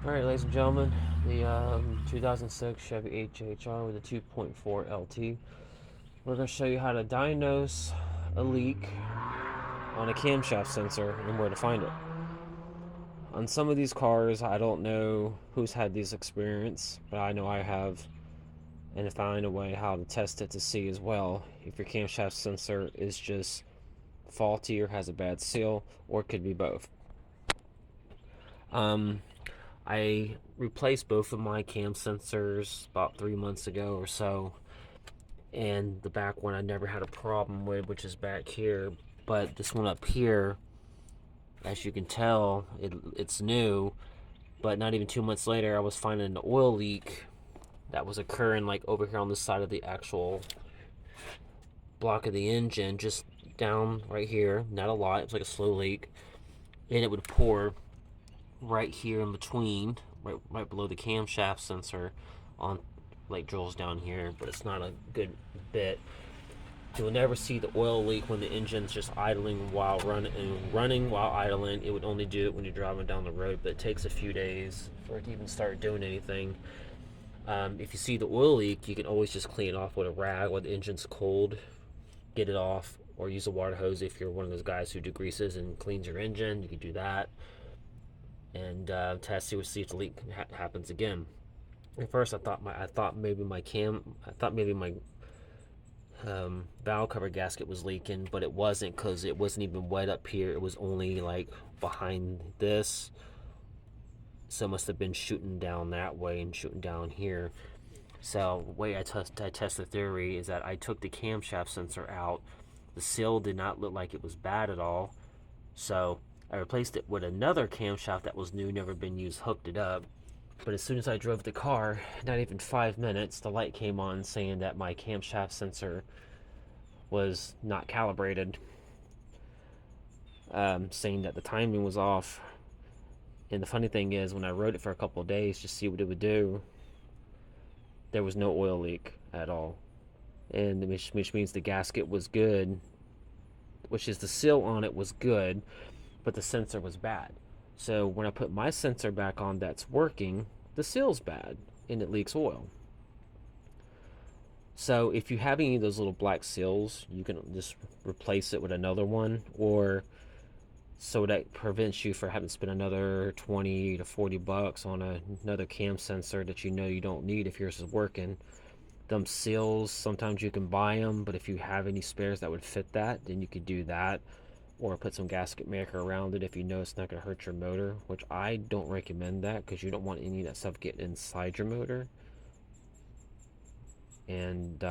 Alright, ladies and gentlemen, the 2006 Chevy HHR with a 2.4 LT. We're going to show you how to diagnose a leak on a camshaft sensor and where to find it. On some of these cars, I don't know who's had this experience, but I know I have, and find a way how to test it to see as well if your camshaft sensor is just faulty or has a bad seal, or it could be both. Um, I replaced both of my cam sensors about 3 months ago or so, and the back one I never had a problem with, which is back here. But this one up here, as you can tell, it's new, but not even 2 months later, I was finding an oil leak that was occurring like over here on the side of the actual block of the engine, just down right here. Not a lot, it was like a slow leak, and it would pour right here in between, right below the camshaft sensor, on like drills down here, but it's not a good bit. You'll never see the oil leak when the engine's just idling while running while idling. It would only do it when you're driving down the road, but it takes a few days for it to even start doing anything. If you see the oil leak, you can always just clean it off with a rag while the engine's cold. Get it off, or use a water hose if you're one of those guys who degreases and cleans your engine. You can do that and test, see if the leak happens again. At first, I thought maybe my valve cover gasket was leaking, but it wasn't, because it wasn't even wet up here. It was only like behind this, so it must have been shooting down that way and shooting down here. So the way I test the theory is that I took the camshaft sensor out. The seal did not look like it was bad at all, so I replaced it with another camshaft that was new, never been used, hooked it up. But as soon as I drove the car, not even 5 minutes, the light came on saying that my camshaft sensor was not calibrated, saying that the timing was off. And the funny thing is, when I rode it for a couple of days to see what it would do, there was no oil leak at all, and which means the gasket was good, which is the seal on it was good, but the sensor was bad. So when I put my sensor back on that's working, the seal's bad and it leaks oil. So if you have any of those little black seals, you can just replace it with another one, or so that prevents you from having to spend another 20 to 40 bucks on another cam sensor that you know you don't need if yours is working. Them seals, sometimes you can buy them, but if you have any spares that would fit that, then you could do that, or put some gasket maker around it if you know it's not going to hurt your motor, which I don't recommend that, because you don't want any of that stuff getting inside your motor. And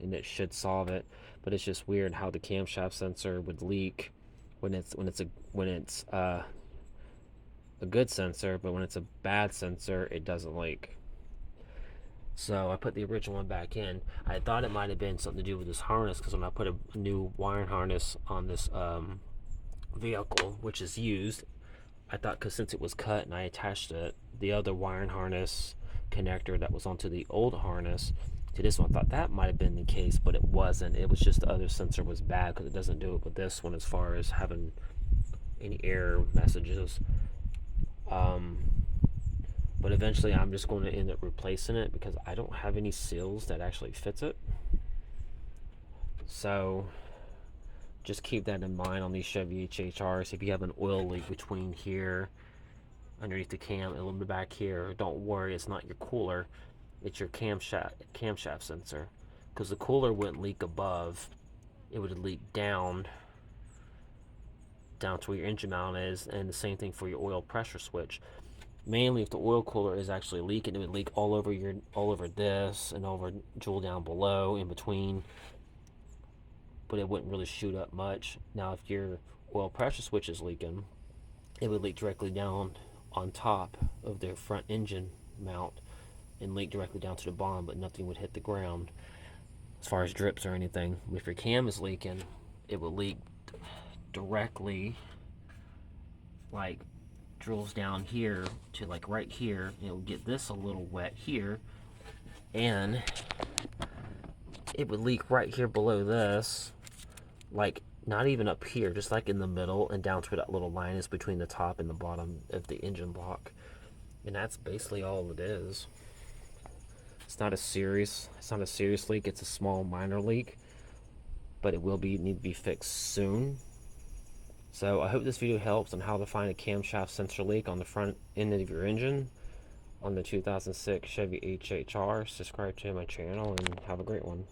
it should solve it, but it's just weird how the camshaft sensor would leak when it's a good sensor, but when it's a bad sensor, it doesn't leak. So I put the original one back in. I thought it might have been something to do with this harness, because when I put a new wiring harness on this vehicle, which is used, I thought, because since it was cut and I attached the other wiring harness connector that was onto the old harness to this one, I thought that might have been the case, but it wasn't. It was just the other sensor was bad, because it doesn't do it with this one as far as having any error messages. But eventually I'm just going to end up replacing it, because I don't have any seals that actually fits it. So just keep that in mind on these Chevy HHRs. If you have an oil leak between here, underneath the cam, and a little bit back here, don't worry, it's not your cooler, it's your camshaft sensor, because the cooler wouldn't leak above, it would leak down to where your engine mount is. And the same thing for your oil pressure switch. Mainly if the oil cooler is actually leaking, it would leak all over this and over jewel down below, in between, but it wouldn't really shoot up much. Now if your oil pressure switch is leaking, it would leak directly down on top of the front engine mount and leak directly down to the bottom, but nothing would hit the ground as far as drips or anything. If your cam is leaking, it will leak directly, like drills down here to like right here. It will get this a little wet here, and it would leak right here below this, like not even up here, just like in the middle and down to where that little line is between the top and the bottom of the engine block. And that's basically all it is. It's not a serious leak. It's a small minor leak, but it will need to be fixed soon. So I hope this video helps on how to find a camshaft sensor leak on the front end of your engine on the 2006 Chevy HHR. Subscribe to my channel and have a great one.